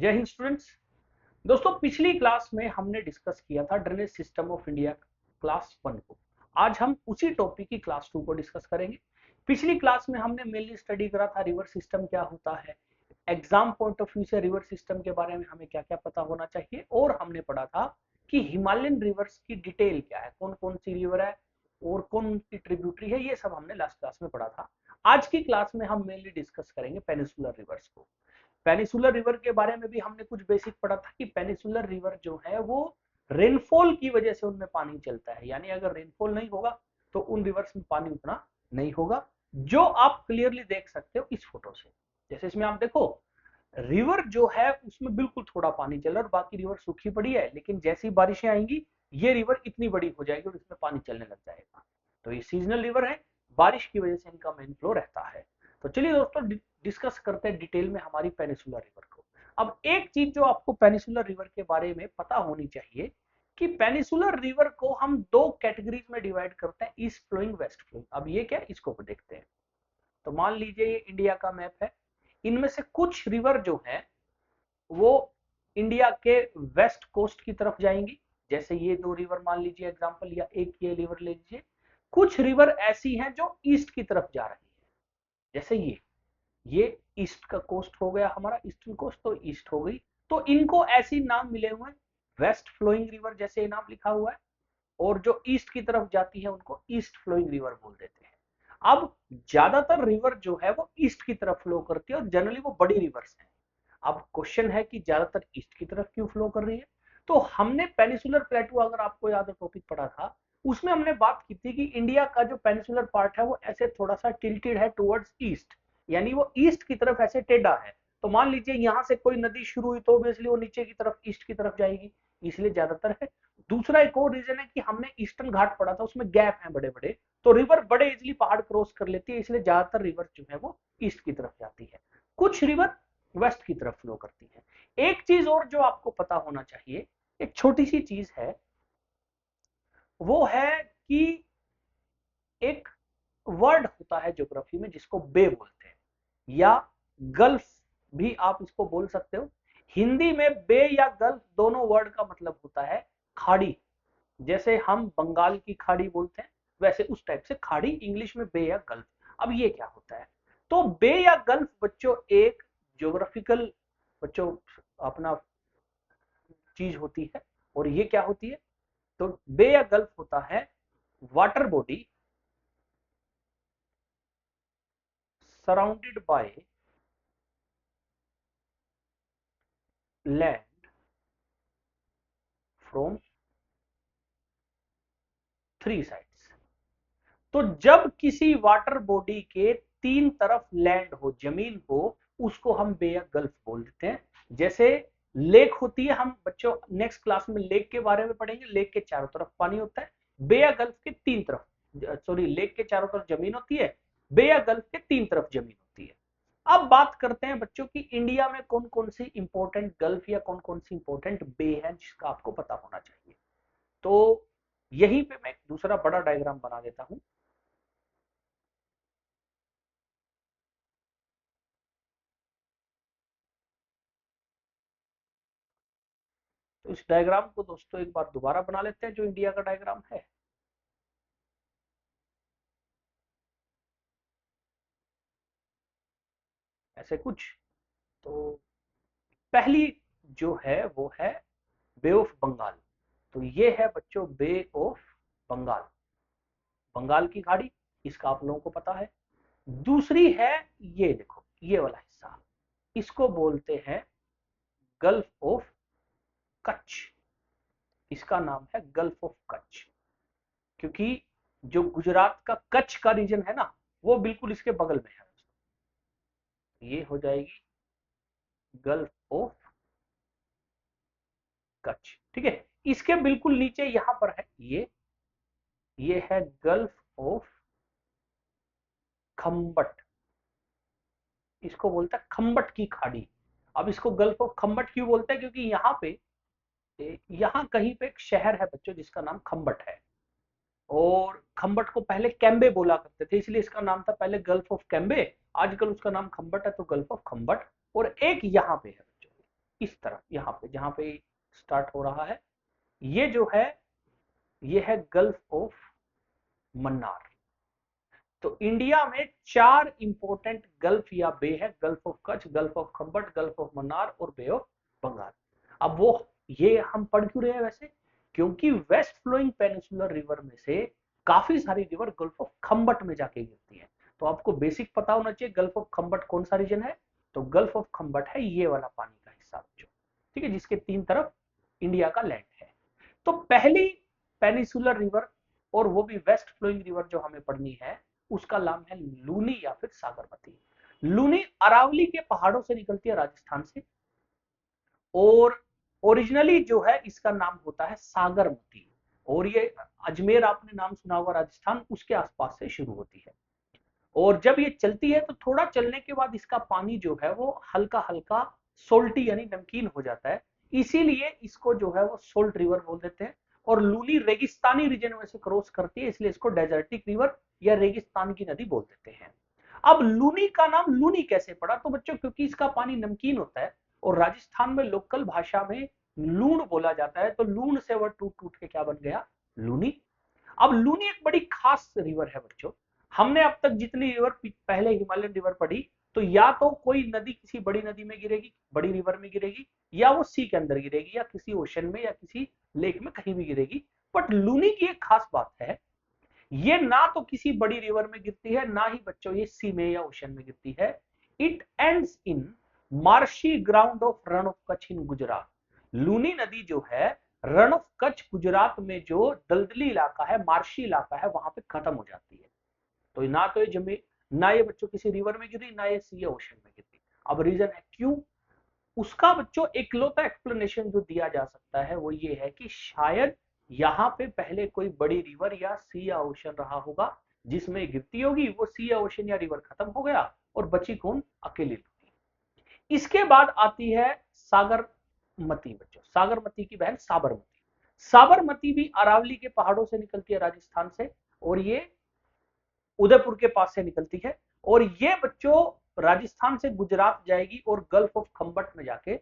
जय हिंद स्टूडेंट्स। दोस्तों पिछली क्लास में हमने डिस्कस किया था drainage system of India class 1 को। आज हम उसी टॉपिक की क्लास 2 को डिस्कस करेंगे। पिछली क्लास में हमने मेनली स्टडी करा था रिवर सिस्टम क्या होता है, एग्जाम पॉइंट ऑफ व्यू से रिवर सिस्टम के बारे में हमें क्या क्या पता होना चाहिए, और हमने पढ़ा था कि हिमालयन रिवर्स की डिटेल क्या है, कौन कौन सी रिवर है और कौन उनकी ट्रिब्यूटरी है, ये सब हमने लास्ट क्लास में पढ़ा था। आज की क्लास में हम मेनली डिस्कस करेंगे पेनिसुलर रिवर्स को। पेनिसुलर रिवर के बारे में भी हमने कुछ बेसिक पढ़ा था कि पेनिसुलर रिवर जो है वो रेनफॉल की वजह से उनमें पानी चलता है, यानी अगर रेनफॉल नहीं होगा तो उन रिवर्स में पानी उतना नहीं होगा, जो आप क्लियरली देख सकते हो इस फोटो से। जैसे इसमें आप देखो रिवर जो है उसमें बिल्कुल थोड़ा पानी चल रहा है और बाकी रिवर सूखी पड़ी है, लेकिन जैसी बारिशें आएंगी ये रिवर इतनी बड़ी हो जाएगी और इसमें पानी चलने लग जाएगा। तो ये सीजनल रिवर है, बारिश की वजह से इनका मेन फ्लो रहता है। तो चलिए दोस्तों डिस्कस करते हैं डिटेल में हमारी पेनिसुलर रिवर को। अब एक चीज जो आपको पेनिसुलर रिवर के बारे में पता होनी चाहिए कि पेनिसुलर रिवर को हम दो कैटेगरीज में डिवाइड करते हैं, ईस्ट फ्लोइंग वेस्ट फ्लोइंग। अब ये क्या, इसको देखते हैं। तो मान लीजिए ये इंडिया का मैप है, इनमें से कुछ रिवर जो है वो इंडिया के वेस्ट कोस्ट की तरफ जाएंगी। जैसे ये दो रिवर मान लीजिए एग्जांपल, या एक ये रिवर ले लीजिए। कुछ रिवर ऐसी हैं जो ईस्ट की तरफ जा रही है, जैसे ये ईस्ट का कोस्ट हो गया, हमारा ईस्टर्न कोस्ट तो ईस्ट हो गई। तो इनको ऐसी नाम मिले हुए हैं, वेस्ट फ्लोइंग रिवर जैसे नाम लिखा हुआ है, और जो ईस्ट की तरफ जाती है उनको ईस्ट फ्लोइंग रिवर बोल देते हैं। अब ज्यादातर रिवर जो है वो ईस्ट की तरफ फ्लो करती है और जनरली वो बड़ी रिवर्स हैं। अब क्वेश्चन है कि ज्यादातर ईस्ट की तरफ क्यों फ्लो कर रही है। तो हमने पेनिसुलर प्लेटू, अगर आपको याद है टॉपिक पढ़ा था, उसमें हमने बात की थी कि इंडिया का जो पेनिसुलर पार्ट है वो ऐसे थोड़ा सा टिल्टेड है टुवर्ड्स ईस्ट, यानी वो ईस्ट की तरफ ऐसे टेढ़ा है। तो मान लीजिए यहां से कोई नदी शुरू हुई तो ऑब्वियसली वो नीचे की तरफ ईस्ट की तरफ जाएगी, इसलिए ज्यादातर है। दूसरा एक और रीजन है कि हमने ईस्टर्न घाट पढ़ा था, उसमें गैप है बड़े बड़े, तो रिवर बड़े इजिली पहाड़ क्रॉस कर लेती है, इसलिए ज्यादातर रिवर जो है वो ईस्ट की तरफ जाती है, कुछ रिवर वेस्ट की तरफ फ्लो करती है। एक चीज और जो आपको पता होना चाहिए, एक छोटी सी चीज है, वो है कि एक वर्ड होता है ज्योग्राफी में जिसको बे बोलते हैं, या गल्फ भी आप इसको बोल सकते हो। हिंदी में बे या गल्फ दोनों वर्ड का मतलब होता है खाड़ी। जैसे हम बंगाल की खाड़ी बोलते हैं, वैसे उस टाइप से खाड़ी इंग्लिश में बे या गल्फ। अब ये क्या होता है, तो बे या गल्फ बच्चों एक ज्योग्राफिकल बच्चों अपना चीज होती है। और ये क्या होती है, तो बे या गल्फ होता है water body surrounded by land from three sides. तो जब किसी वाटर बॉडी के तीन तरफ लैंड हो, जमीन हो, उसको हम बे या गल्फ बोल देते हैं। जैसे लेक होती है, हम बच्चों नेक्स्ट क्लास में लेक के बारे में पढ़ेंगे, लेक के चारों तरफ पानी होता है। बे या गल्फ के तीन तरफ, सॉरी, लेक के चारों तरफ जमीन होती है, बे या गल्फ के तीन तरफ जमीन होती है। अब बात करते हैं बच्चों की इंडिया में कौन कौन सी इंपॉर्टेंट गल्फ या कौन कौन सी इंपॉर्टेंट बे है जिसका आपको पता होना चाहिए। तो यहीं पे मैं एक दूसरा बड़ा डायग्राम बना देता हूं। तो इस डायग्राम को दोस्तों एक बार दोबारा बना लेते हैं, जो इंडिया का डायग्राम है। ऐसे कुछ। तो पहली जो है वो है बे ऑफ बंगाल। तो ये है बच्चों बे ऑफ बंगाल, बंगाल की खाड़ी, इसका आप लोगों को पता है। दूसरी है, ये देखो ये वाला हिस्सा, इसको बोलते हैं गल्फ ऑफ कच्छ। इसका नाम है गल्फ ऑफ कच्छ, क्योंकि जो गुजरात का कच्छ का रीजन है ना, वो बिल्कुल इसके बगल में है। ये हो जाएगी गल्फ ऑफ कच्छ, ठीक है। इसके बिल्कुल नीचे यहां पर है ये है गल्फ ऑफ खम्बट, इसको बोलता है खम्बट की खाड़ी। अब इसको गल्फ ऑफ खम्बट क्यों बोलते हैं, क्योंकि यहाँ कहीं पे एक शहर है बच्चों जिसका नाम खम्बट है, और खम्बट को पहले कैम्बे बोला करते थे, इसलिए इसका नाम था पहले गल्फ ऑफ कैम्बे, आजकल उसका नाम खम्बट है, तो गल्फ ऑफ खम्बट। और एक यहाँ पे है बच्चों, इस तरफ यहाँ पे जहां पे स्टार्ट हो रहा है, ये जो है ये है गल्फ ऑफ मन्नार। तो इंडिया में 4 इंपॉर्टेंट गल्फ या बे है, gulf of Kutch, gulf of Khambhat, gulf of Mannar और बे ऑफ बंगाल। अब वो ये हम पढ़ क्यों रहे हैं वैसे, क्योंकि वेस्ट फ्लोइंग पेनिसुलर रिवर में से काफी सारी रिवर गल्फ ऑफ खंबट में जाके गिरती है। तो आपको बेसिक पता होना चाहिए गल्फ ऑफ खंबट कौन सा रीजन है, तो गल्फ ऑफ खंबट है ये वाला पानी का हिस्सा जो, ठीक है, जिसके 3 तरफ इंडिया का लैंड है। तो पहली पेनिसुलर रिवर और वो भी वेस्ट फ्लोइंग रिवर जो हमें पढ़नी है उसका नाम है लूनी या फिर साबरमती। लूनी अरावली के पहाड़ों से निकलती है राजस्थान से, और ओरिजिनली जो है इसका नाम होता है सागरमती, और ये अजमेर आपने नाम सुना होगा राजस्थान, उसके आसपास से शुरू होती है। और जब ये चलती है तो थोड़ा चलने के बाद इसका पानी जो है वो हल्का हल्का सोल्टी यानी नमकीन हो जाता है, इसीलिए इसको जो है वो सोल्ट रिवर बोल देते हैं। और लूनी रेगिस्तानी रीजन में से क्रॉस करती है, इसलिए इसको डेजर्टिक रिवर या रेगिस्तान की नदी बोल देते हैं। अब लूनी का नाम लूनी कैसे पड़ा, तो बच्चों क्योंकि इसका पानी नमकीन होता है और राजस्थान में लोकल भाषा में लूण बोला जाता है, तो लूण से वह टूट टूट के क्या बन गया, लूनी। अब लूनी एक बड़ी खास रिवर है बच्चों। हमने अब तक जितनी रिवर पहले हिमालयन रिवर पढ़ी, तो या तो कोई नदी किसी बड़ी नदी में गिरेगी, बड़ी रिवर में गिरेगी, या वो सी के अंदर गिरेगी, या किसी ओशन में या किसी लेक में कहीं भी गिरेगी। बट लूनी की एक खास बात है, ये ना तो किसी बड़ी रिवर में गिरती है, ना ही बच्चों ये सी में या ओशन में गिरती है। It ends in marshy ground of Rann of Kutch इन गुजरात। लूनी नदी जो है रण ऑफ कच्छ गुजरात में जो दलदली इलाका है, मार्शी इलाका है, वहां पे खत्म हो जाती है। तो ना तो ये जमीन, ना ये बच्चों किसी रिवर में गिरी, ना ये सी या ओशन में गिरी। अब रीजन है क्यों, उसका बच्चों इकलौता एक्सप्लेनेशन जो दिया जा सकता है वो ये है कि शायद यहाँ पे पहले कोई बड़ी रिवर या सी या ओशन रहा होगा जिसमें गिरती होगी, वो सी या ओशन या रिवर खत्म हो गया और बची कौन, अकेली लूनी। इसके बाद आती है सागरमती बच्चों, सागरमती की बहन साबरमती। साबरमती भी अरावली के पहाड़ों से निकलती है राजस्थान से, और ये उदयपुर के पास से निकलती है, और ये बच्चों राजस्थान से गुजरात जाएगी और गल्फ ऑफ खंबट में जाके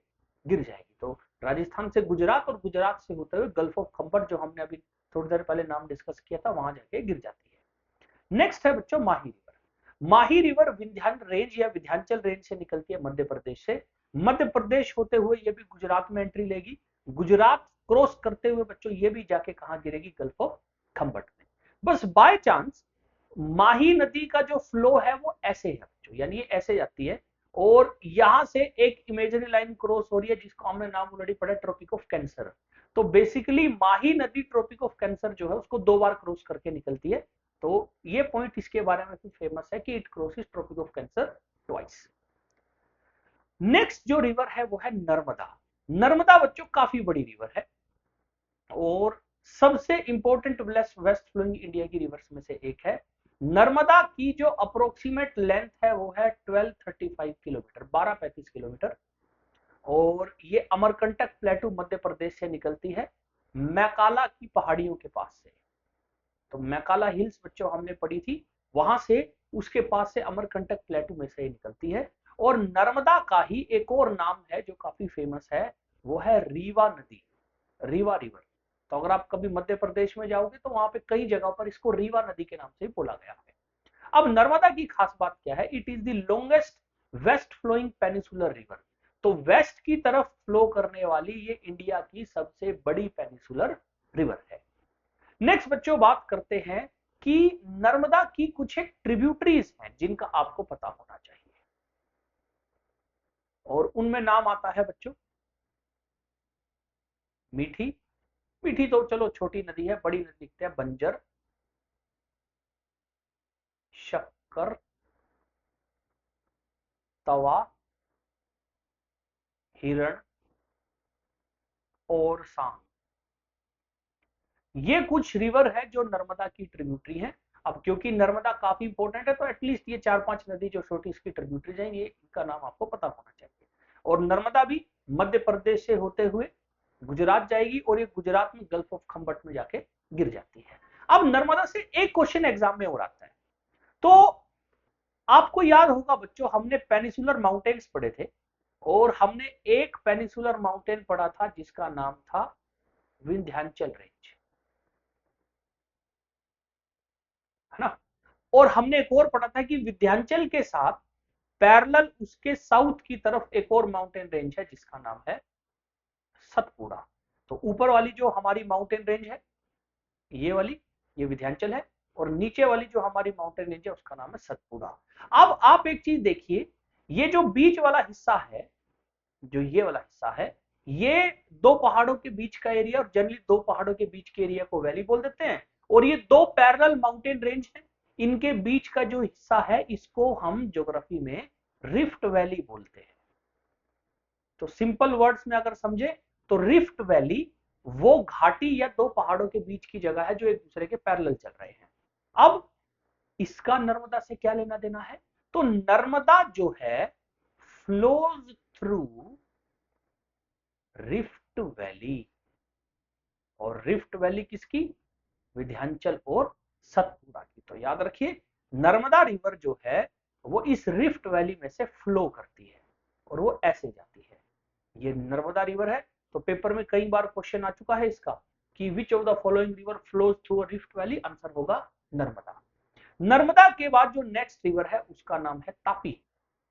गिर जाएगी। तो राजस्थान से गुजरात और गुजरात से होते हुए गल्फ ऑफ खंबट जो हमने अभी थोड़ी देर पहले नाम डिस्कस किया था वहां जाके गिर जाती है। नेक्स्ट है बच्चों माही रिवर। माही रिवर विंध्याचल रेंज या विंध्याचल रेंज से निकलती है मध्य प्रदेश से, मध्य प्रदेश होते हुए ये भी गुजरात में एंट्री लेगी, गुजरात क्रॉस करते हुए बच्चों ये भी जाके कहां गिरेगी, गल्फ ऑफ खंबट में। बस बाय चांस माही नदी का जो फ्लो है वो ऐसे है बच्चों, यानी ये ऐसे जाती है और यहां से एक इमेजिनरी लाइन क्रॉस हो रही है जिसको हमने नाम ऑलरेडी पढ़ा, ट्रॉपिक ऑफ कैंसर। तो बेसिकली माही नदी ट्रॉपिक ऑफ कैंसर जो है उसको 2 बार क्रॉस करके निकलती है। तो ये पॉइंट इसके बारे में भी फेमस है कि it crosses tropic of cancer twice. Next जो रिवर है वो है नर्मदा। नर्मदा बच्चों काफी बड़ी रिवर है और सबसे इंपॉर्टेंट वेस्ट फ्लोइंग इंडिया की रिवर्स में से एक है। नर्मदा की जो अप्रोक्सीमेट लेंथ है वो है 1235 किलोमीटर, 1235 किलोमीटर, और ये अमरकंटक प्लेटू मध्य प्रदेश से निकलती है मैकाला की पहाड़ियों के पास से। तो मैकाला हिल्स बच्चों हमने पढ़ी थी, वहां से उसके पास से अमरकंटक प्लेटू में से निकलती है। और नर्मदा का ही एक और नाम है जो काफी फेमस है, वो है रीवा नदी, रीवा रिवर। तो अगर आप कभी मध्य प्रदेश में जाओगे तो वहां पे कई जगह पर इसको रीवा नदी के नाम से बोला गया है। अब नर्मदा की खास बात क्या है, it is the longest west flowing peninsular river. तो वेस्ट की तरफ फ्लो करने वाली ये इंडिया की सबसे बड़ी पेनिसुलर रिवर है। नेक्स्ट बच्चों बात करते हैं कि नर्मदा की कुछ एक ट्रिब्यूटरीज हैं जिनका आपको पता होना चाहिए, और उनमें नाम आता है बच्चों मीठी, मीठी तो चलो छोटी नदी है, बड़ी नदी लिखते हैं बंजर, शक्कर, तवा, हिरण और सांग। ये कुछ रिवर है जो नर्मदा की ट्रिब्यूटरी है। अब क्योंकि नर्मदा काफी इंपॉर्टेंट है तो एटलीस्ट ये 4-5 नदी जो छोटी इसकी ट्रिब्यूटरीज हैं, ये इनका नाम आपको पता होना चाहिए। और नर्मदा भी मध्य प्रदेश से होते हुए गुजरात जाएगी और ये गुजरात में गल्फ ऑफ खंबट में जाके गिर जाती है। अब नर्मदा से एक क्वेश्चन एग्जाम में और आता है, तो आपको याद होगा बच्चों हमने पेनिसुलर माउंटेन्स पढ़े थे, और हमने एक पेनिसुलर माउंटेन पढ़ा था जिसका नाम था विंध्याचल रेंज, है ना। और हमने एक और पढ़ा था कि विंध्याचल के साथ पैरेलल उसके साउथ की तरफ एक और माउंटेन रेंज है जिसका नाम है सतपुड़ा। तो ऊपर वाली जो हमारी माउंटेन रेंज है ये वाली, ये विंध्याचल है, और नीचे वाली जो हमारी माउंटेन रेंज है उसका नाम है सतपुड़ा। अब आप एक चीज देखिए, ये जो बीच वाला हिस्सा है, जो ये वाला हिस्सा है, ये दो पहाड़ों के बीच का एरिया, और जनरली दो पहाड़ों के बीच के एरिया को वैली बोल देते हैं। और ये दो पैरेलल माउंटेन रेंज है, इनके बीच का जो हिस्सा है इसको हम ज्योग्राफी में रिफ्ट वैली बोलते हैं। तो सिंपल वर्ड्स में अगर समझे तो रिफ्ट वैली वो घाटी या दो पहाड़ों के बीच की जगह है जो एक दूसरे के पैरेलल चल रहे हैं। अब इसका नर्मदा से क्या लेना देना है? तो नर्मदा जो है फ्लोज थ्रू रिफ्ट वैली, और रिफ्ट वैली किसकी? विंध्याचल और सतपुड़ा की। तो याद रखिए, नर्मदा रिवर जो है वो इस रिफ्ट वैली में से फ्लो करती है और वो ऐसे जाती है। ये नर्मदा रिवर है। तो पेपर में कई बार क्वेश्चन आ चुका है इसका कि which of the following river flows through rift valley, answer होगा नर्मदा। नर्मदा के बाद जो नेक्स्ट रिवर है उसका नाम है तापी।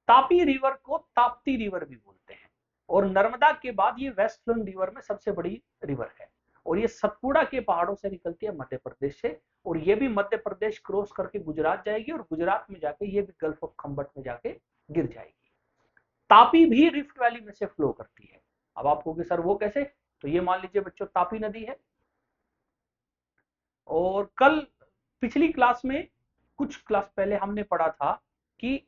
तापी रिवर को ताप्ती रिवर भी बोलते हैं। और नर्मदा के बाद ये वेस्ट फ्लोइंग रिवर में सबसे बड़ी रिवर है, और ये सतपुड़ा के पहाड़ों से निकलती है मध्य प्रदेश से, और ये भी मध्य प्रदेश क्रॉस करके गुजरात जाएगी, और गुजरात में जाके ये भी गल्फ ऑफ खम्बट में जाके गिर जाएगी। तापी भी रिफ्ट वैली में से फ्लो करती है। अब आप कहोगे सर वो कैसे? तो ये मान लीजिए बच्चों तापी नदी है, और कल पिछली क्लास में कुछ क्लास पहले हमने पढ़ा था कि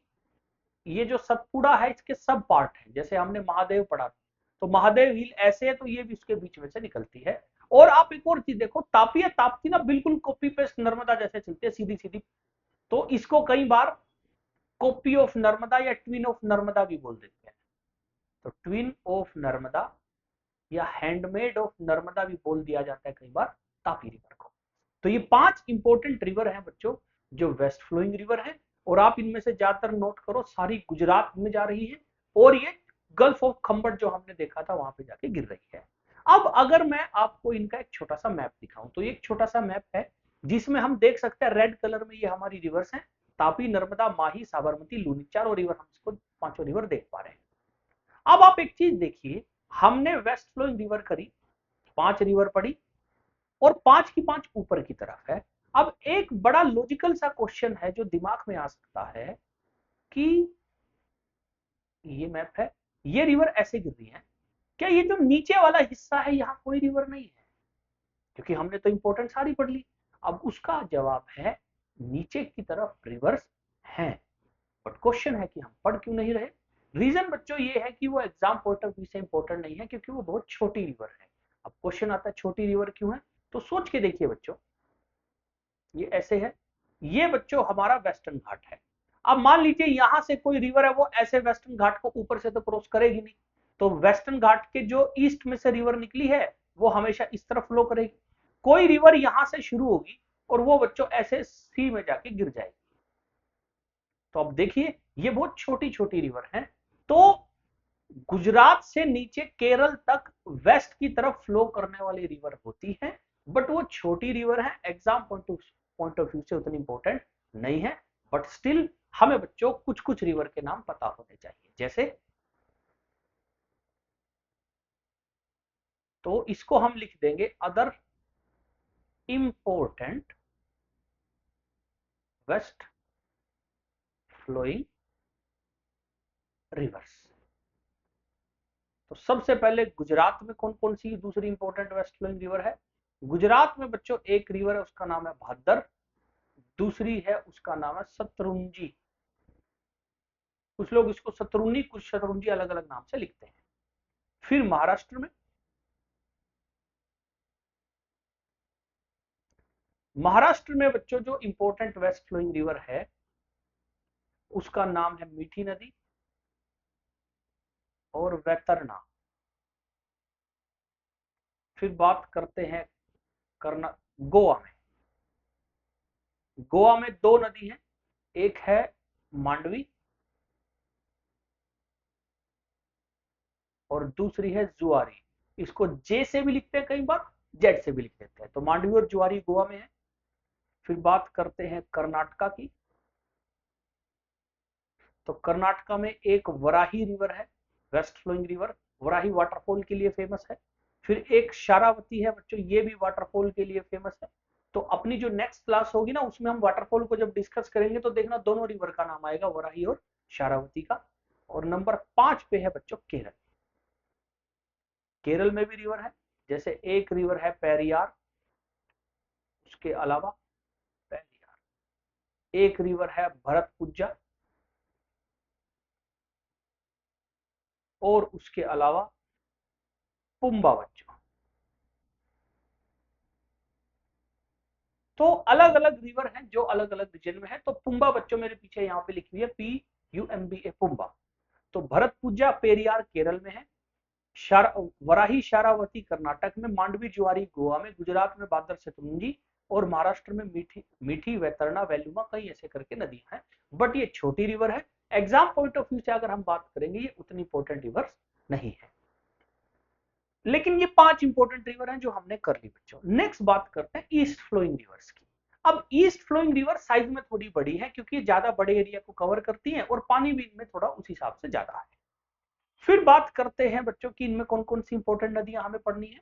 ये जो सतपुड़ा है इसके सब पार्ट है। जैसे हमने महादेव पढ़ा था, तो महादेव हिल ऐसे है तो ये भी उसके बीच में से निकलती है। और आप एक और चीज देखो, तापी है, ताप्ती ना बिल्कुल कॉपी पेस्ट नर्मदा जैसे चलती है, सीधी सीधी। तो इसको कई बार कॉपी ऑफ नर्मदा या ट्विन ऑफ नर्मदा भी बोल देते हैं। तो ट्विन ऑफ नर्मदा या हैंडमेड ऑफ नर्मदा भी बोल दिया जाता है कई बार तापी रिवर को। तो ये 5 इंपॉर्टेंट रिवर हैं बच्चों जो वेस्ट फ्लोइंग रिवर है, और आप इनमें से ज्यादातर नोट करो सारी गुजरात में जा रही है, और ये गल्फ ऑफ खम्बट जो हमने देखा था वहां पे जाके गिर रही है। अब अगर मैं आपको इनका एक छोटा सा मैप दिखाऊं, तो एक छोटा सा मैप है जिसमें हम देख सकते हैं रेड कलर में ये हमारी रिवर्स है, तापी, नर्मदा, माही, साबरमती, लूनी, चारों रिवर हम इसको पांचों रिवर देख पा रहे हैं। अब आप एक चीज देखिए, हमने वेस्ट फ्लोइंग रिवर करी, 5 रिवर पड़ी, और 5 की 5 ऊपर की तरफ है। अब एक बड़ा लॉजिकल सा क्वेश्चन है जो दिमाग में आ सकता है कि ये मैप है, ये रिवर ऐसे गिर रही है, क्या ये जो नीचे वाला हिस्सा है यहाँ कोई रिवर नहीं है? क्योंकि हमने तो इंपॉर्टेंट सारी पढ़ ली। अब उसका जवाब है नीचे की तरफ रिवर्स हैं, बट क्वेश्चन है कि हम पढ़ क्यों नहीं रहे। रीजन बच्चों ये है कि वो एग्जाम पॉइंट ऑफ व्यू से इंपॉर्टेंट नहीं है, क्योंकि वो बहुत छोटी रिवर है। अब क्वेश्चन आता है छोटी रिवर क्यों है, तो सोच के देखिए बच्चों, ये ऐसे है, ये बच्चों हमारा वेस्टर्न घाट है। अब मान लीजिए यहां से कोई रिवर है, वो ऐसे वेस्टर्न घाट को ऊपर से तो क्रॉस करेगी नहीं, तो वेस्टर्न घाट के जो ईस्ट में से रिवर निकली है वो हमेशा इस तरफ फ्लो करेगी। कोई रिवर यहां से शुरू होगी और वो बच्चों ऐसे सी में जाके गिर जाएगी। तो अब देखिए ये बहुत छोटी छोटी रिवर है, तो गुजरात से नीचे केरल तक वेस्ट की तरफ फ्लो करने वाली रिवर होती है, बट वो छोटी रिवर है, एग्जाम पॉइंट ऑफ व्यू से उतनी इंपॉर्टेंट नहीं है। बट स्टिल हमें बच्चों कुछ कुछ रिवर के नाम पता होने चाहिए। जैसे, तो इसको हम लिख देंगे other important west flowing rivers. तो सबसे पहले गुजरात में कौन कौन सी दूसरी इंपॉर्टेंट वेस्ट फ्लोइंग रिवर है? गुजरात में बच्चों एक रिवर है उसका नाम है भादर, दूसरी है उसका नाम है सतरुंजी। कुछ लोग इसको सतरुनी, कुछ शतरुंजी, अलग अलग नाम से लिखते हैं। फिर महाराष्ट्र में बच्चों जो इंपॉर्टेंट वेस्ट फ्लोइंग रिवर है उसका नाम है मीठी नदी और वैतरना। फिर बात करते हैं कर्ना गोवा में। गोवा में दो नदी हैं, एक है मांडवी और दूसरी है जुआरी। इसको जे से भी लिखते हैं, कई बार जेड से भी लिख देते हैं। तो मांडवी और जुआरी गोवा में है। फिर बात करते हैं कर्नाटका की। तो कर्नाटका में एक वराही रिवर है, west flowing river, Varahi waterfall के लिए फेमस है। फिर एक शारावती है बच्चों, ये भी वाटरफॉल के लिए फेमस है। तो अपनी जो नेक्स्ट क्लास होगी ना, उसमें हम वाटरफॉल को जब डिस्कस करेंगे तो देखना दोनों रिवर का नाम आएगा, वराही और शारावती का। और नंबर 5 पे है बच्चों केरल। केरल में भी रिवर है, जैसे एक रिवर है पेरियार, उसके अलावा पेरियार, एक रिवर है भरतपुजा, और उसके अलावा पुम्बा बच्चों। तो अलग अलग रिवर हैं जो अलग अलग रीजन में है। तो पुम्बा बच्चों मेरे पीछे यहाँ पे लिखी हुई है PUMBA, पुम्बा। तो भरतपुजा पेरियार केरल में है, वराही शारावती कर्नाटक में, मांडवी जुआरी गोवा में, गुजरात में बादर शतरुंजी, और महाराष्ट्र में मीठी मीठी वैतरणा वैल्युमा, कई ऐसे करके नदियां हैं। बट ये छोटी रिवर है। एग्जाम पॉइंट ऑफ व्यू से अगर हम बात करेंगे, ये उतनी इंपॉर्टेंट रिवर्स नहीं है। लेकिन ये 5 इंपॉर्टेंट रिवर हैं जो हमने कर ली बच्चों। नेक्स्ट बात करते हैं ईस्ट फ्लोइंग रिवर्स की। अब ईस्ट फ्लोइंग रिवर साइज में थोड़ी बड़ी है, क्योंकि ये ज्यादा बड़े एरिया को कवर करती हैं और पानी भी इनमें थोड़ा उस हिसाब से ज्यादा है। फिर बात करते हैं बच्चों की इनमें कौन कौन सी इंपॉर्टेंट नदियां हमें पढ़नी है।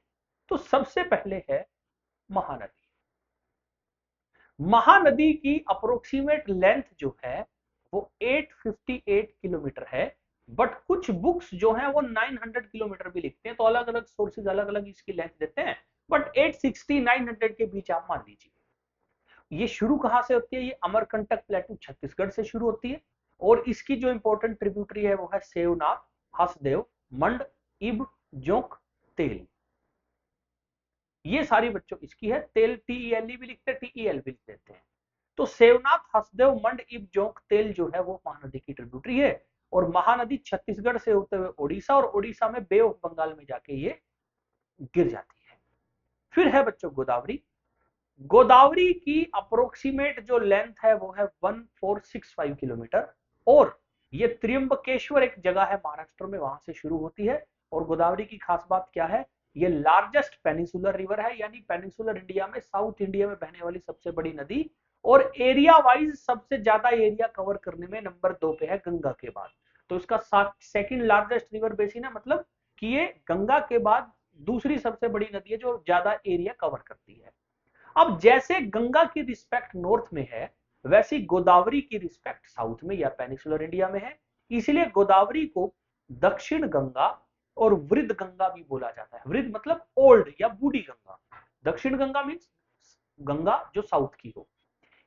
तो सबसे पहले है महानदी। महानदी की अप्रोक्सीमेट लेंथ जो है वो 858 किलोमीटर है। बट कुछ बुक्स जो हैं वो 900 किलोमीटर भी लिखते हैं, तो अलग अलग सोर्सेज अलग अलग इसकी लेंथ देते हैं। बट 860 900 के बीच आप मान लीजिए। ये शुरू कहां से होती है? ये अमरकंटक प्लेटू छत्तीसगढ़ से शुरू होती है। और इसकी जो इंपॉर्टेंट ट्रिब्यूटरी है वो है सेवनाथ, हसदेव, मंड, इब, जोंक, तेल। ये सारी बच्चों इसकी है। तेल TELE भी लिखते हैं, TEL भी लिख देते हैं। तो सेवनाथ, हसदेव, मंड, इब, जोंक, तेल जो है वो महानदी की ट्रिब्यूटरी है। और महानदी छत्तीसगढ़ से होते हुए ओडिशा, और ओडिशा में बे ऑफ बंगाल में जाके ये गिर जाती है। फिर है बच्चों गोदावरी। गोदावरी की अप्रोक्सीमेट जो लेंथ है वो है 1465 किलोमीटर। और ये त्र्यंबकेश्वर एक जगह है महाराष्ट्र में, वहां से शुरू होती है। और गोदावरी की खास बात क्या है? ये लार्जेस्ट पेनिसुलर रिवर है, यानी पेनिसुलर इंडिया में, साउथ इंडिया में बहने वाली सबसे बड़ी नदी। और एरिया वाइज सबसे ज्यादा एरिया कवर करने में नंबर 2 पे है गंगा के बाद। तो इसका सेकंड लार्जेस्ट रिवर बेसिन है, मतलब कि ये गंगा के बाद दूसरी सबसे बड़ी नदी है जो ज्यादा एरिया कवर करती है। अब जैसे गंगा की रिस्पेक्ट नॉर्थ में है, वैसी गोदावरी की रिस्पेक्ट साउथ में या पेनिसुलर इंडिया में है। इसलिए गोदावरी को दक्षिण गंगा और वृद्ध गंगा भी बोला जाता है। वृद्ध मतलब ओल्ड या बूढ़ी गंगा, दक्षिण गंगा मीन्स गंगा जो साउथ की हो।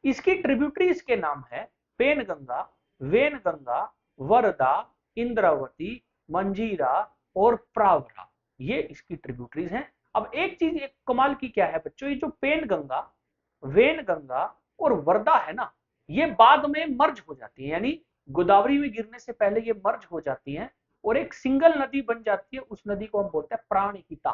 इसकी ट्रिब्यूटरीज के नाम है पेन गंगा, वेन गंगा, वरदा, इंद्रावती, मंजीरा और प्रावरा। ये इसकी ट्रिब्यूटरीज हैं। अब एक चीज एक कमाल की क्या है बच्चों, ये जो पेन गंगा, वेन गंगा और वर्दा है ना, ये बाद में मर्ज हो जाती है, यानी गोदावरी में गिरने से पहले ये मर्ज हो जाती हैं और एक सिंगल नदी बन जाती है। उस नदी को हम बोलते हैं प्राणहिता।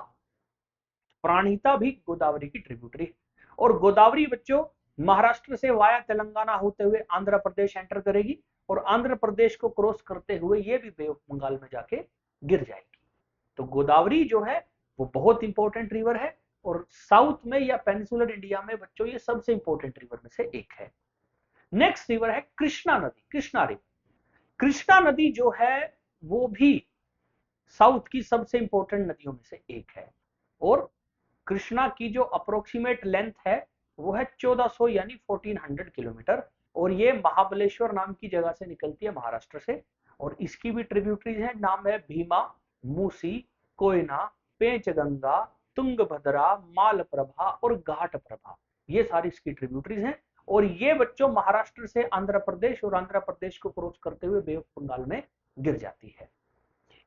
प्राणहिता भी गोदावरी की ट्रिब्यूटरी है। और गोदावरी बच्चों महाराष्ट्र से वाया तेलंगाना होते हुए आंध्र प्रदेश एंटर करेगी, और आंध्र प्रदेश को क्रॉस करते हुए ये भी बे ऑफ बंगाल में जाके गिर जाएगी। तो गोदावरी जो है वो बहुत इंपॉर्टेंट रिवर है, और साउथ में या पेनिसुलर इंडिया में बच्चों ये सबसे इंपॉर्टेंट रिवर में से एक है। नेक्स्ट रिवर है कृष्णा नदी, कृष्णा रिवर। कृष्णा नदी जो है वो भी साउथ की सबसे इंपॉर्टेंट नदियों में से एक है। और कृष्णा की जो अप्रोक्सीमेट लेंथ है वो है 1400 यानी 1400 किलोमीटर। और ये महाबलेश्वर नाम की जगह से निकलती है, महाराष्ट्र से। और इसकी भी ट्रिब्यूटरीज है, नाम है भीमा, मूसी, कोयना, पेंचगंगा, तुंगभद्रा, मालप्रभा और घाटप्रभा। ये सारी इसकी ट्रिब्यूटरीज हैं। और ये बच्चों महाराष्ट्र से आंध्र प्रदेश और आंध्र प्रदेश को क्रॉस करते हुए बे ऑफ बंगाल में गिर जाती है।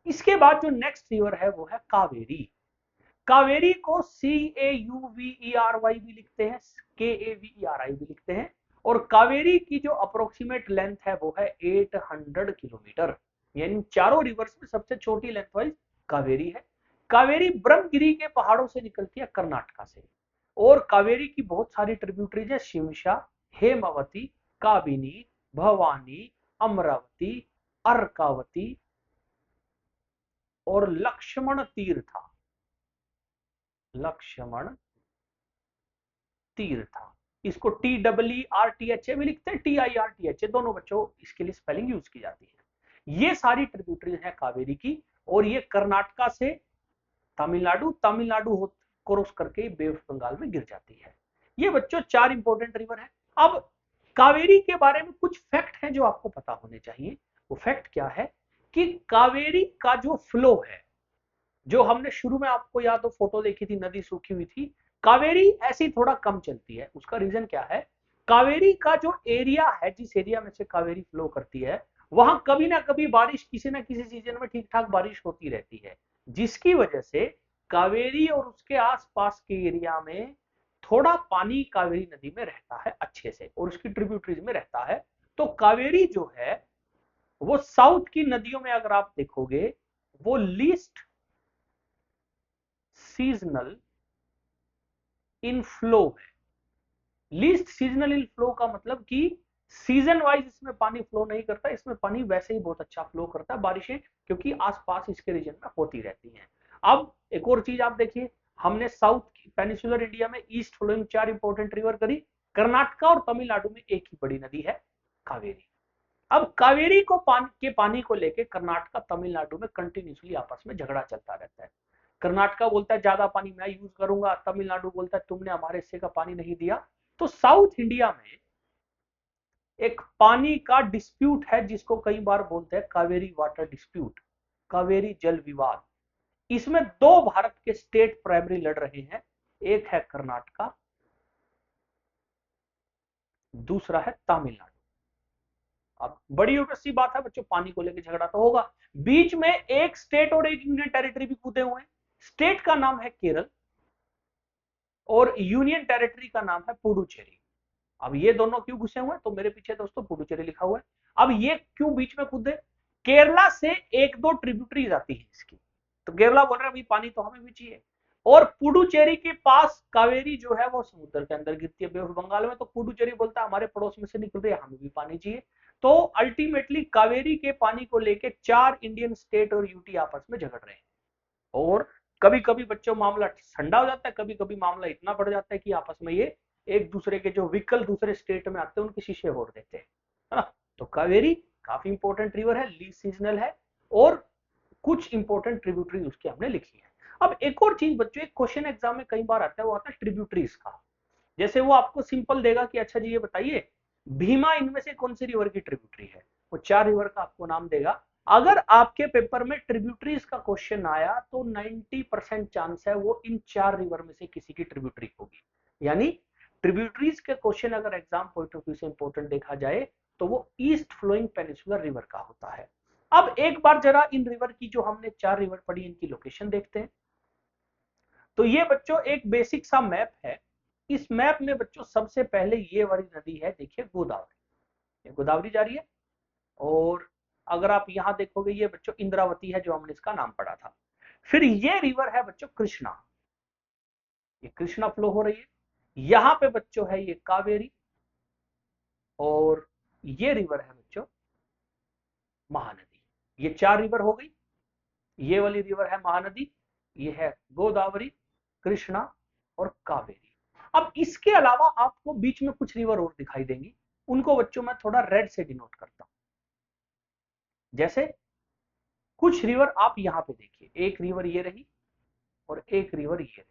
इसके बाद जो नेक्स्ट रिवर है वो है कावेरी। कावेरी को CAUVERY भी लिखते हैं, KAVERI भी लिखते हैं। और कावेरी की जो अप्रोक्सीमेट लेंथ है वो है 800 किलोमीटर, यानी चारों रिवर्स में सबसे छोटी लेंथ वाइज कावेरी है। कावेरी ब्रह्मगिरी के पहाड़ों से निकलती है, कर्नाटका से। और कावेरी की बहुत सारी ट्रिब्यूटरीज है, शिमशा, हेमावती, काबिनी, भवानी, अमरावती, अर्कावती और लक्ष्मण तीर्था, लक्ष्मण तीर्था, इसको TEERTHA भी लिखते हैं, TIRTHA, दोनों बच्चों इसके लिए स्पेलिंग यूज की जाती है। ये सारी ट्रिब्यूटरीज हैं कावेरी की, और ये कर्नाटका से तमिलनाडु, तमिलनाडु क्रॉस करके बे ऑफ बंगाल में गिर जाती है। ये बच्चों 4 इंपॉर्टेंट रिवर है। अब कावेरी के बारे में कुछ फैक्ट हैं जो आपको पता होने चाहिए। वो फैक्ट क्या है कि कावेरी का जो फ्लो है, जो हमने शुरू में आपको याद हो फोटो देखी थी, नदी सूखी हुई थी, कावेरी ऐसी थोड़ा कम चलती है। उसका रीजन क्या है, कावेरी का जो एरिया है, जिस एरिया में से कावेरी फ्लो करती है, वहां कभी ना कभी बारिश, किसी ना किसी सीजन में ठीक ठाक बारिश होती रहती है, जिसकी वजह से कावेरी और उसके आसपास के एरिया में थोड़ा पानी कावेरी नदी में रहता है अच्छे से, और उसकी ट्रिब्यूटरीज में रहता है। तो कावेरी जो है वो साउथ की नदियों में अगर आप देखोगे, वो लीस्ट सीजनल इनफ्लो है। लीस्ट सीजनल इनफ्लो का मतलब कि सीजन वाइज इसमें पानी फ्लो नहीं करता, इसमें पानी वैसे ही बहुत अच्छा फ्लो करता है, बारिशें क्योंकि आसपास इसके रीजन में होती रहती हैं। अब एक और चीज आप देखिए, हमने साउथ पेनिसुलर इंडिया में ईस्ट फ्लोइंग 4 इंपॉर्टेंट रिवर करी, कर्नाटका और तमिलनाडु में एक ही बड़ी नदी है, कावेरी। अब कावेरी को पानी को लेके कर्नाटका तमिलनाडु में कंटिन्यूसली आपस में झगड़ा चलता रहता है। कर्नाटका बोलता है ज्यादा पानी मैं यूज करूंगा, तमिलनाडु बोलता है तुमने हमारे हिस्से का पानी नहीं दिया। तो साउथ इंडिया में एक पानी का डिस्प्यूट है, जिसको कई बार बोलते हैं कावेरी वाटर डिस्प्यूट, कावेरी जल विवाद। इसमें 2 भारत के स्टेट प्राइमरी लड़ रहे हैं, एक है कर्नाटका, दूसरा है तमिलनाडु। अब बड़ी सी बात है बच्चों, पानी को लेकर झगड़ा तो होगा। बीच में एक स्टेट और एक यूनियन टेरिटरी भी कूदे हुए हैं। स्टेट का नाम है केरल और यूनियन टेरिटरी का नाम है पुडुचेरी। अब ये दोनों क्यों घुसे हुए हैं, तो मेरे पीछे दोस्तों पुडुचेरी लिखा हुआ है। अब ये क्यों बीच में कूदे, केरला से 1-2 ट्रिब्यूटरीज आती है इसकी, तो केरला बोल रहा है भाई पानी तो हमें भी चाहिए, और पुडुचेरी के पास कावेरी जो है वो समुद्र के अंदर गिरती है, बे ऑफ बंगाल में, तो पुडुचेरी बोलता है हमारे पड़ोस में से निकल रही है, हमें भी पानी चाहिए। तो अल्टीमेटली कावेरी के पानी को लेकर 4 इंडियन स्टेट और यूटी आपस में झगड़ रहे हैं, और कभी कभी बच्चों मामला ठंडा हो जाता है, कभी कभी मामला इतना बढ़ जाता है कि आपस में ये एक दूसरे के जो व्हीकल दूसरे स्टेट में आते हैं उनके शीशे फोड़ देते हैं, है ना। तो कावेरी काफी इंपॉर्टेंट रिवर है, लीस्ट सीजनल है, और कुछ इंपॉर्टेंट ट्रिब्यूटरीज उसके हमने लिखी है। अब एक और चीज बच्चों, एक क्वेश्चन एग्जाम में कई बार आता है, वो आता है ट्रिब्यूटरीज का। जैसे वो आपको सिंपल देगा कि अच्छा जी ये बताइए भीमा इनमें से कौन सी रिवर की ट्रिब्यूटरी है, वो 4 रिवर का आपको नाम देगा। अगर आपके पेपर में ट्रिब्यूटरीज का क्वेश्चन आया तो 90% चांस है वो इन 4 रिवर में से किसी की ट्रिब्यूटरी होगी। यानी ट्रिब्यूटरीज के क्वेश्चन अगर एग्जाम पॉइंट ऑफ व्यू से इंपॉर्टेंट देखा जाए तो वो ईस्ट फ्लोइंग पेनिसुलर रिवर का होता है। अब एक बार जरा इन रिवर की, जो हमने 4 रिवर पढ़ी, इनकी लोकेशन देखते हैं। तो ये बच्चों एक बेसिक सा मैप है। इस मैप में बच्चों सबसे पहले ये वाली नदी है, देखिए गोदावरी, ये गोदावरी जा रही है, और अगर आप यहां देखोगे ये बच्चों इंद्रावती है, जो हमने इसका नाम पढ़ा था। फिर ये रिवर है बच्चों कृष्णा, ये कृष्णा फ्लो हो रही है। यहां पे बच्चों है ये कावेरी, और ये रिवर है बच्चों महानदी। ये 4 रिवर हो गई। ये वाली रिवर है महानदी, ये है गोदावरी, कृष्णा और कावेरी। अब इसके अलावा आपको बीच में कुछ रिवर और दिखाई देंगी, उनको बच्चों मैं थोड़ा रेड से डिनोट करता हूं। जैसे कुछ रिवर आप यहां पे देखिए, एक रिवर ये रही और एक रिवर ये रही,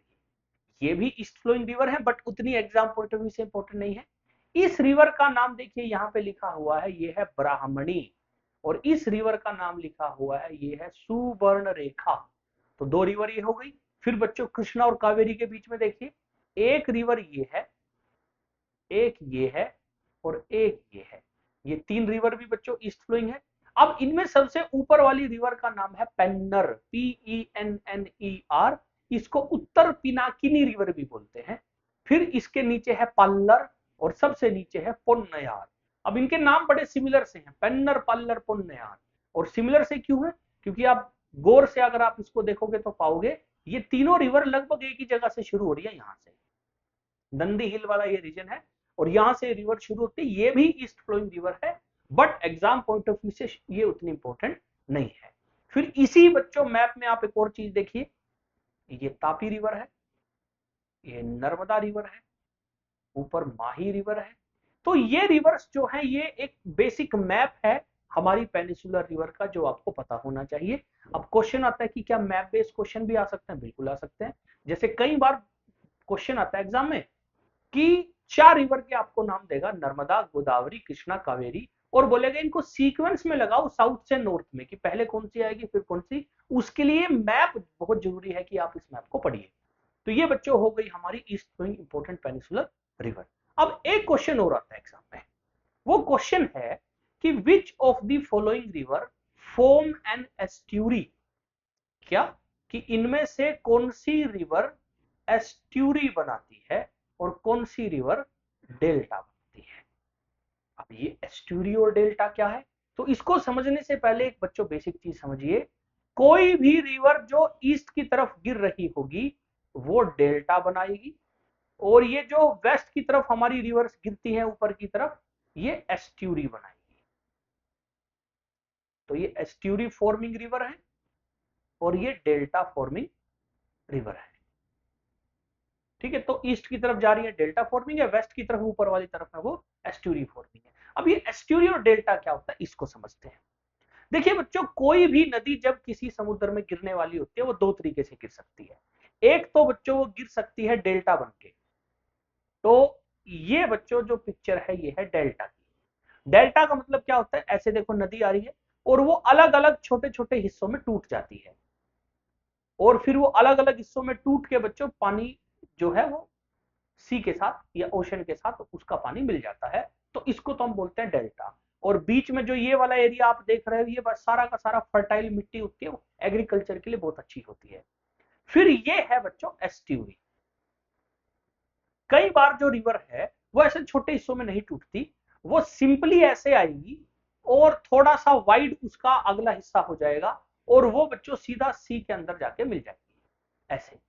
ये भी ईस्ट फ्लोइंग रिवर है, बट उतनी एग्जाम पॉइंट ऑफ व्यू से इंपॉर्टेंट नहीं है। इस रिवर का नाम देखिए यहां पे लिखा हुआ है, ये है ब्राह्मणी, और इस रिवर का नाम लिखा हुआ है, ये है सुवर्ण रेखा। तो 2 रिवर ये हो गई। फिर बच्चों कृष्णा और कावेरी के बीच में देखिए, एक रिवर ये है, एक ये है, और एक ये है। ये 3 रिवर भी बच्चों ईस्ट फ्लोइंग है। अब इनमें सबसे ऊपर वाली रिवर का नाम है पेन्नर, PENNER, इसको उत्तर पिनाकिनी रिवर भी बोलते हैं। फिर इसके नीचे है पल्लर, और सबसे नीचे है पोन्नयार। अब इनके नाम बड़े सिमिलर से हैं, पेन्नर, पल्लर, पोन्नयार। और सिमिलर से क्यों है, क्योंकि आप गौर से अगर आप इसको देखोगे तो पाओगे ये तीनों रिवर लगभग एक ही जगह से शुरू हो रही है, यहां से नंदी हिल वाला ये रीजन है, और यहां से रिवर शुरू होती है। ये भी ईस्ट फ्लोइंग रिवर है, but exam point of view से ये उतनी इंपॉर्टेंट नहीं है। फिर इसी बच्चों मैप में आप एक और चीज देखिए, ये तापी रिवर है, ये नर्मदा रिवर है, ऊपर माही रिवर है। तो ये रिवर्स जो है ये एक बेसिक मैप है हमारी पेनिसुलर रिवर का, जो आपको पता होना चाहिए। अब क्वेश्चन आता है कि क्या मैप बेस्ड क्वेश्चन भी आ सकते हैं? बिल्कुल आ सकते हैं। जैसे कई बार क्वेश्चन आता है एग्जाम में कि 4 रिवर के आपको नाम देगा, नर्मदा, गोदावरी, कृष्णा, कावेरी, और बोलेगा इनको सीक्वेंस में लगाओ साउथ से नॉर्थ में, कि पहले कौन सी आएगी फिर कौन सी। उसके लिए मैप बहुत जरूरी है कि आप इस मैप को पढ़िए। तो ये बच्चों हो गई हमारी east flowing important peninsular river. अब एक क्वेश्चन और आता है एग्जाम में, वो क्वेश्चन है कि which of the following river form an estuary. क्या कि इनमें से कौन सी रिवर एस्ट्यूरी बनाती है और कौन सी रिवर डेल्टा बनती है। अब ये एस्ट्यूरी और डेल्टा क्या है, तो इसको समझने से पहले एक बच्चों बेसिक चीज समझिए। कोई भी रिवर जो ईस्ट की तरफ गिर रही होगी वो डेल्टा बनाएगी, और ये जो वेस्ट की तरफ हमारी रिवर्स गिरती हैं ऊपर की तरफ, ये एस्ट्यूरी बनाएगी। तो ये एस्ट्यूरी फॉर्मिंग रिवर है और ये डेल्टा फॉर्मिंग रिवर है। ठीक है, तो ईस्ट की तरफ जा रही है डेल्टा फॉर्मिंग है, वेस्ट की तरफ ऊपर वाली तरफ है वो एस्ट्यूरी फॉर्मिंग है। अब ये एस्ट्यूरी और डेल्टा क्या होता है इसको समझते हैं। देखिए बच्चों, कोई भी नदी जब किसी समुद्र में गिरने वाली होती है वो दो तरीके से गिर सकती है। एक तो बच्चों वो गिर सकती है डेल्टा बन के। तो ये बच्चों जो पिक्चर है ये है डेल्टा की। डेल्टा का मतलब क्या होता है, ऐसे देखो नदी आ रही है और वो अलग अलग छोटे छोटे हिस्सों में टूट जाती है, और फिर वो अलग अलग हिस्सों में टूट के बच्चों पानी जो है वो सी के साथ या ओशन के साथ उसका पानी मिल जाता है। तो इसको तो हम बोलते हैं डेल्टा। और बीच में जो ये वाला एरिया आप देख रहे हो ये बस सारा का सारा फर्टाइल मिट्टी होती है, वो एग्रीकल्चर के लिए बहुत अच्छी होती है। फिर ये है बच्चों एस्ट्यूरी। कई बार जो रिवर है वो ऐसे छोटे हिस्सों में नहीं टूटती, वो सिंपली ऐसे आएगी और थोड़ा सा वाइड उसका अगला हिस्सा हो जाएगा, और वो बच्चों सीधा सी के अंदर जाके मिल जाएगी। ऐसे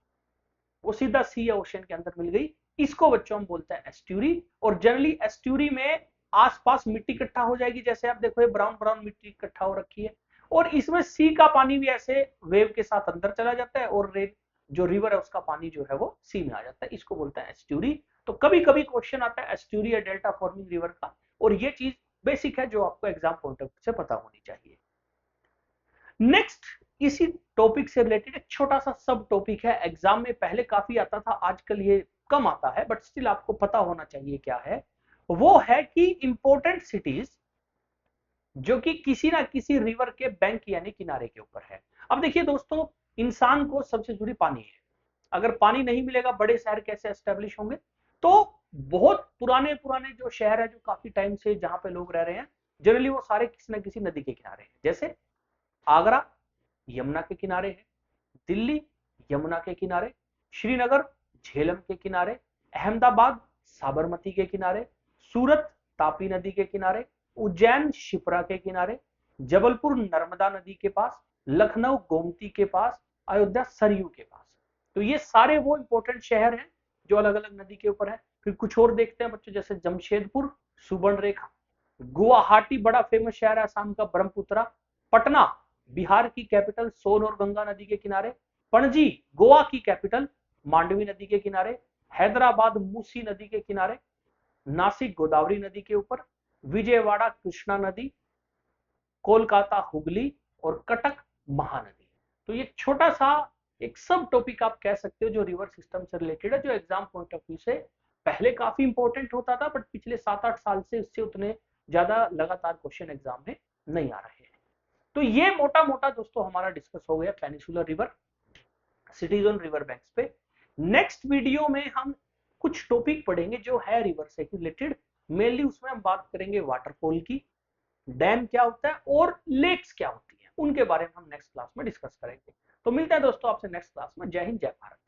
वो सीधा सी या ओशन के अंदर मिल गई, इसको बच्चों हम बोलते हैं एस्ट्यूरी। और जनरली एस्ट्यूरी में आसपास मिट्टी इकट्ठा हो जाएगी, जैसे आप देखो ये ब्राउन ब्राउन मिट्टी इकट्ठा हो रखी है, और इसमें सी का पानी भी ऐसे वेव के साथ अंदर चला जाता है, और जो रिवर है उसका पानी जो है वो सी में आ जाता है, इसको बोलते हैं एस्ट्यूरी। तो कभी कभी क्वेश्चन आता है एस्ट्यूरी या डेल्टा फॉर्मिंग रिवर का, और ये चीज बेसिक है जो आपको एग्जाम पॉइंट ऑफ व्यू से पता होनी चाहिए। नेक्स्ट, इसी टॉपिक से रिलेटेड एक छोटा सा सब टॉपिक है, एग्जाम में पहले काफी आता था, आजकल ये कम आता है, बट स्टिल आपको पता होना चाहिए क्या है। वो है कि इंपॉर्टेंट सिटीज जो कि किसी ना किसी रिवर के बैंक यानी किनारे के ऊपर है। अब देखिए दोस्तों, इंसान को सबसे जरूरी पानी है। अगर पानी नहीं मिलेगा बड़े शहर कैसे एस्टेब्लिश होंगे। तो बहुत पुराने पुराने जो शहर है, जो काफी टाइम से जहां पे लोग रह रहे हैं, जनरली वो सारे किसी ना किसी नदी के किनारे हैं। जैसे आगरा यमुना के किनारे है, दिल्ली यमुना के किनारे, श्रीनगर झेलम के किनारे, अहमदाबाद साबरमती के किनारे, सूरत तापी नदी के किनारे, उज्जैन शिप्रा के किनारे, जबलपुर नर्मदा नदी के पास, लखनऊ गोमती के पास, अयोध्या सरयू के पास। तो ये सारे वो इंपॉर्टेंट शहर हैं जो अलग अलग नदी के ऊपर है। फिर कुछ और देखते हैं बच्चों, जैसे जमशेदपुर सुवर्ण रेखा, गुवाहाटी बड़ा फेमस शहर है असम का, ब्रह्मपुत्रा, पटना बिहार की कैपिटल सोन और गंगा नदी के किनारे, पणजी गोवा की कैपिटल मांडवी नदी के किनारे, हैदराबाद मूसी नदी के किनारे, नासिक गोदावरी नदी के ऊपर, विजयवाड़ा कृष्णा नदी, कोलकाता हुगली, और कटक महानदी। तो ये छोटा सा एक सब टॉपिक आप कह सकते हो जो रिवर सिस्टम से रिलेटेड है, जो एग्जाम पॉइंट ऑफ व्यू से पहले काफी इंपॉर्टेंट होता था, बट पिछले 7-8 साल से इससे उतने ज्यादा लगातार क्वेश्चन एग्जाम में नहीं आ रहे हैं। तो ये मोटा मोटा दोस्तों हमारा डिस्कस हो गया peninsular river, CTs on river banks पे। नेक्स्ट वीडियो में हम कुछ टॉपिक पढ़ेंगे जो है रिवर से रिलेटेड। मेनली उसमें हम बात करेंगे वाटरफॉल की, डैम क्या होता है और लेक्स क्या होती है, उनके बारे में हम नेक्स्ट क्लास में डिस्कस करेंगे। तो मिलते हैं दोस्तों आपसे नेक्स्ट क्लास में। जय हिंद जय भारत।